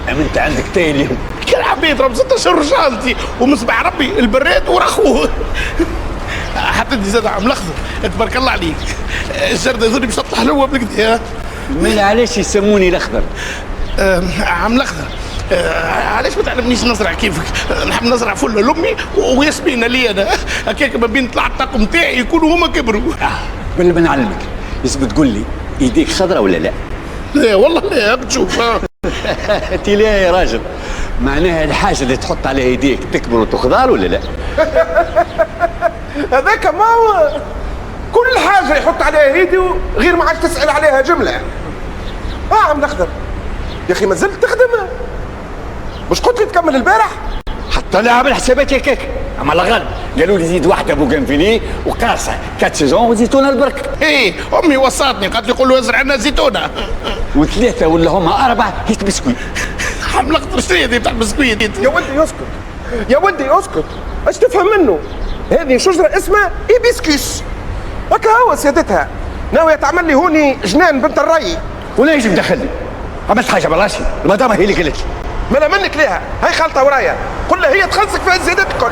انت عندك تاني كان عم يضرب 16 رجالتي ومصباح ربي البراد ورخوه. حتى انت زاد عم الاخضر تبارك الله عليك. الجرده يظني باش تطلع حلوه بالكدا. من علاش يسموني الاخضر؟ عم الاخضر علاش ما تعلمنيش نزرع كيفك؟ نحب نزرع فله لامي وياسمينه لي انا، هكاك ما بين طلع الطاقم تاعي يكونوا هما كبروا. قبل ما نعلمك لازم تقول لي ايديك خضراء ولا لا؟ لا والله لا، بتشوف. انت لا يا راجل، معناها الحاجه اللي تحط عليها ايديك تكبر وتخضر ولا لا؟ هذاك ما هو كل حاجه يحط عليها ايده غير ما عادش تسال عليها جمله. عم الاخضر يا اخي ما زلت تخدم؟ مش قلت لي تكمل البارح؟ حتى لا عمل حسابات هكاك، اما الغالب قالوا لي زيد واحده بوغانفيلي وقارصه 4 سيزون وزيتونه البرك. ايه امي وصاتني قالت لي قول له ازرع لنا زيتونه. وثلاثه ولا هما 4 هيك بسكويت. عم الاخضر شنو هذه بتاع البسكويت؟ يا ولدي اسكت، يا ولدي اسكت، اش تفهم منه؟ هذه شجره اسمها ايبيسكيس، هكا هو سيادتها ناويه تعمل لي هوني جنان بنت الري. ولا يجي مدخلني، عملت حاجه براسي، المدام هي اللي قالت لي. ما انا منك ليها، هاي خالتها ورايا، قل لها هي تخلصك في الزيادات الكل.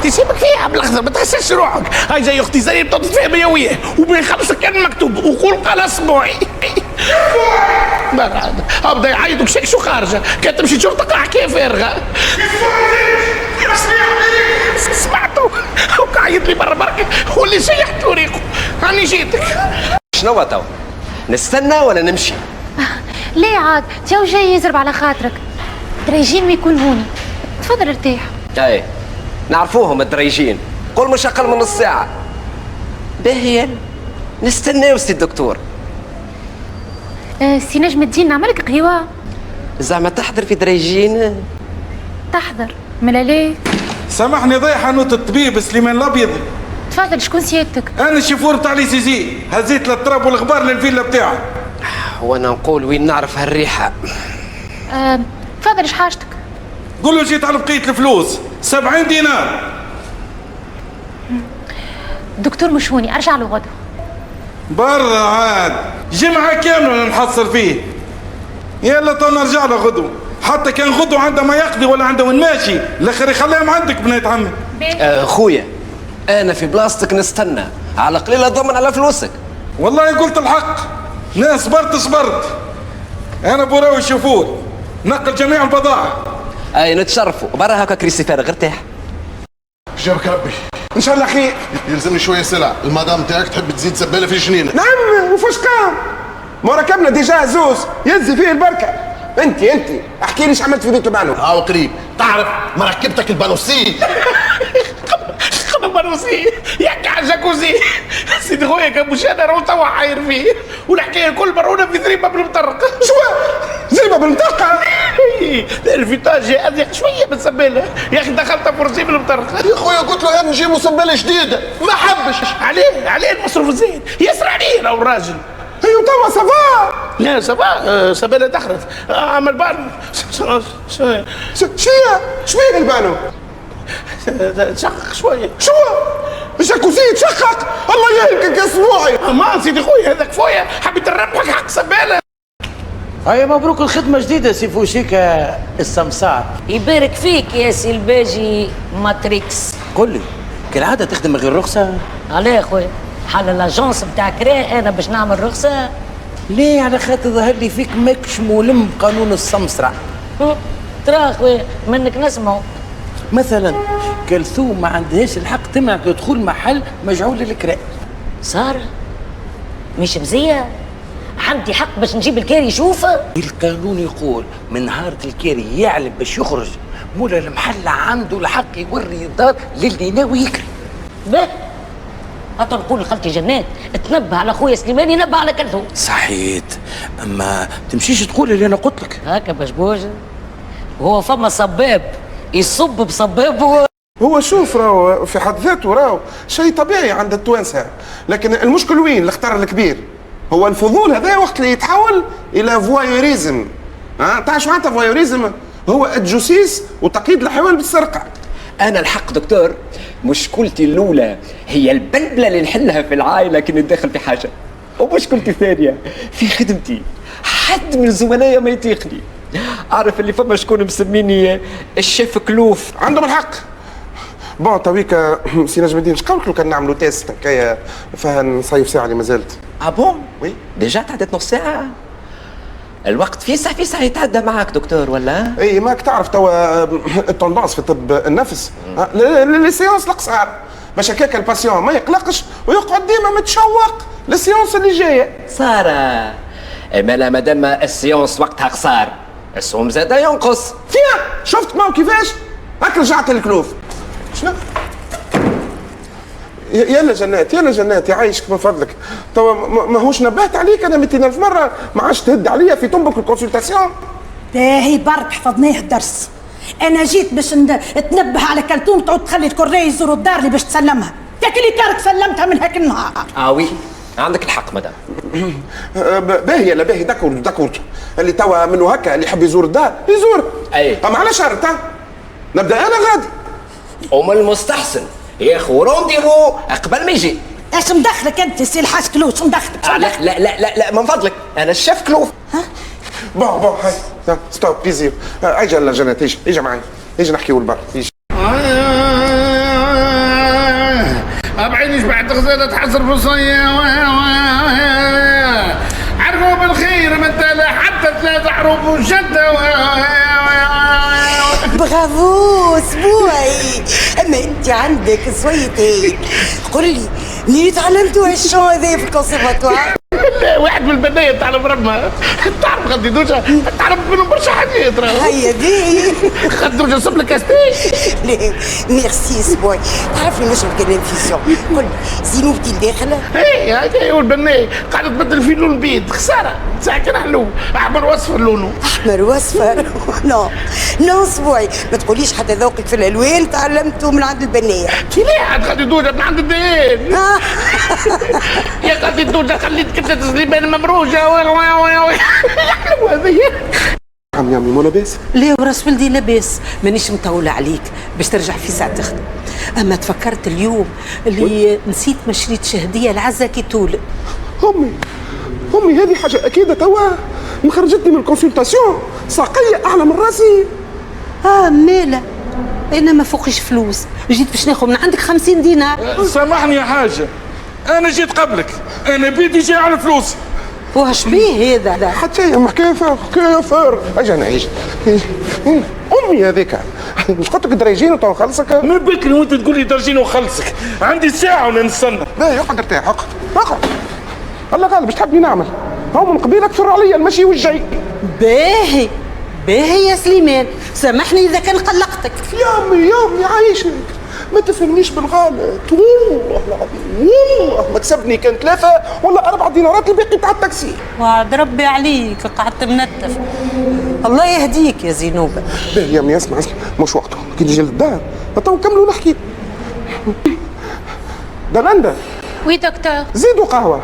تسيبك فيها عم الاخضر ما تحسش روحك، هاي زي اختي زي بتطلع فيها بيا وياه وبين خلصك كان مكتوب وقول قال اسبوعي. ابدا يعيط وكشكشو خارجه، كانت تمشي تشوف تقرا حكايه فارغه. سمعته وقاعد لي برا بركه واللي شيحت وريقه. هاني جيتك. شنو تو؟ نستنى ولا نمشي؟ ليه عاد؟ تو جاي يزرب على خاطرك. دريجين ما يكون هوني. تفضل ارتاح. اي نعرفوهم الدريجين، قول مش اقل من نص ساعة. باهي نستناو سي الدكتور. سي نجم الدين نعملك قهوة؟ زعما تحضر في دريجين؟ تحضر ملا ليه؟ سامحني ضيع حانوت الطبيب سليمان الابيض. تفضل شكون سيادتك؟ انا الشيفور تاع لي سيزي، هزيت التراب والغبار للفيلا بتاعه. وانا نقول وين نعرف هالريحة. تفضل ايش حاجتك؟ قول له جيت على بقية الفلوس 70 دينار. الدكتور مش هوني، ارجع له غدوة. برا عاد جمعة كاملة نحصل فيه. يلا تو نرجع له غدوة، حتى كان غدوة عنده ما يقضي ولا عنده وين ماشي، الاخر يخليهم عندك بنات عمي. خويا انا في بلاصتك نستنى، على قليلة ضمن على فلوسك. والله قلت الحق، لا صبرت انا بوراوي الشوفور نقل جميع البضاعة. اي نتشرفوا برا هكا كريسي فارغ ارتاح. جابك ربي ان شاء الله خير. يلزمني شويه سلع، المدام تاعك تحب تزيد زباله في الجنينه. نعم وفاش كان ما ركبنا ديجا زوز ينزل فيه البركه. انت احكي لي ايش عملت في بيت البانو. هاو قريب تعرف مركبتك البانوسي. بانوسي يحكي على جاكوزي. سيدي خويا كان مش انا راه توا حاير فيه والحكايه الكل مرونه في ذريبه بالمطرقه. شو زريبه بالمطرقه؟ الفيتاج اضيق شويه من الزباله يا اخي دخلت فرزي بالمطرقه. يا خويا قلت له يا نجيبوا سباله جديده ما حبش. عليه المصروف زين يسرع عليه راهو الراجل. هي توا سافا. لا سافا سباله دخلت عمل بانو. شبيه البانو؟ تشقق شويه. شو؟ الجاكوزي تشقق؟ الله يهلكك يا اسبوعي. ما سيدي خويا هذاك فويا حبيت نربحك حق سباله. هيا مبروك الخدمة جديدة سي فوشيكا السمسار. يبارك فيك يا سي الباجي ماتريكس. قل لي كالعادة تخدم غير رخصة؟ علاه يا خويا حال الاجونس بتاعك راه انا باش نعمل رخصة. ليه على خاطر ظهر لي فيك ماكش ملم بقانون السمسرة. ترى خويا منك نسمعوا مثلا كلثوم ما عندهاش الحق تمنعك دخول محل مجعول للكراء. سارة مش مزية عندي حق باش نجيب الكاري يشوفه. القانون يقول من نهار الكاري يعلم باش يخرج مولا المحل عنده الحق يوري الدار للي ناوي يكري. به حتى نقول لخالتي جنات تنبه على خويا سليمان ينبه على كلثوم. صحيت اما تمشيش تقول اللي انا قلت لك هكا باش بوجه هو فما صباب يصب بصبابه. هو شوف راهو في حد ذاته راهو شيء طبيعي عند التوانسه، لكن المشكل وين الخطر الكبير؟ هو الفضول هذا وقت اللي يتحول الى فوايوريزم. تعرف شو معناتها فوايوريزم؟ هو التجسيس وتقييد الحيوان بالسرقه. انا الحق دكتور مشكلتي الاولى هي البلبله اللي نحلها في العائله كي ندخل في حاجه، ومشكلتي الثانيه في خدمتي حد من الزملاء ما يطيقني. عارف اللي فما شكون مسميني الشيف كلوف. عندهم الحق. بون تويك سي نجم الدين، اش قولك لو كان نعملوا تيست هكايا فيها نصيف ساعه اللي مازالت؟ بون؟ وي ديجا تعدت نص ساعة. الوقت في ساعة يتعدى معاك دكتور ولا؟ اي ماك تعرف توا التوندونس في طب النفس لي سيونس القصار باش هكاك الباسيون ما يقلقش ويقعد ديما متشوق للسيونس اللي جايه. سارة اما لا مادام السيونس وقتها قصار السوم زادا ينقص. فيها شفت ماو كيفاش؟ هاك رجعت الكلوف. شنو؟ يلا جنات يلا جنات يعيشك من فضلك. توا ماهوش نبهت عليك انا 200,000 مره ما عادش تهد عليا في تنبك الكونسلتاسيون. باهي برك حفظناه الدرس. انا جيت باش تنبه على كلثوم تعود تخلي الكوري يزوروا الدار اللي باش تسلمها، تاك اللي كارك سلمتها من هاك النهار. وي عندك الحق مدام. باهي لا باهي داكورد اللي توا منه هكا اللي يحب يزور الدار يزور. اي اما على شرط نبدا انا غادي. ومن المستحسن ياخو رونديفو قبل ما يجي. اش مدخلك انت سي الحاج كلوف؟ شو مدخلك؟ لا لا لا لا لا من فضلك انا الشيف كلوف. بون هاي ستوب بيزير. اجي يلا جنات اجي معي اجي نحكيو البر اجي. بعينيش بعد غزالة تحسر في الصيا عرفوا بالخير من تلا حتى 3 حروف وشدة. برافو سبوعي. اما انت عندك صويتين. قل لي منين تعلمتوا هالشون هذا في الكونسيرفاتوار؟ لا واحد من البناية تعلم ربها. تعرف غدي دوجة تعرف منهم برشا حاجات. هيا بيه خد دوجة صب لك كاستي. لا ميرسي سبوعي. تعرفني مش نتكلم في سون. قل زينوبتي الداخلة؟ اي هذا هو البناية قاعدة تبدل في لون البيض. خسارة ساعة كان حلو أحمر وأصفر لونه. أحمر وأصفر؟ نو سبوعي ما تقوليش حتى ذوقك في الألوان تعلمته من عند البناية. ليه عاد غادي دوجة من عند الدين؟ يا غادي دوجة خليت كنت تسليمان مبروجة. حلو هذه. عمي مو لاباس؟ لا وراس ولدي لاباس، مانيش مطولة عليك باش ترجع في ساعة تخدم. أما تفكرت اليوم اللي نسيت ما شريتش هدية العزة كي تولد. امي هذه حاجه اكيده توا مخرجتني من الكونسلتاسيون ساقيه اعلى من راسي. مالا انا ما فوقيش فلوس، جيت باش ناخذ من عندك 50 دينار. سامحني يا حاجه انا جيت قبلك، انا بيدي جاي على فلوس. واش بيه هذا؟ حتى هي حكايه فار اجي نعيش. امي هذيك مش قلت لك دريجين وتو نخلصك؟ من بكري وانت تقول لي درجين وخلصك، عندي ساعه وانا نستنى. لا اقعد ارتاح اقعد. الله قال باش تحبني نعمل هو من قبيل اكثر عليا المشي والجاي. باهي يا سليمان سامحني اذا كان قلقتك. يا امي عايشك ما تفهمنيش بالغلط والله العظيم والله ما كسبني كان 3 ولا 4 دينارات الباقي تاع التاكسي. وعد ربي عليك قعدت منتف. الله يهديك يا زينوبة. باهي يا امي اسمع مش وقته كي نجي للدار تو نكملوا نحكي. دلندا وي دكتور زيدوا قهوه.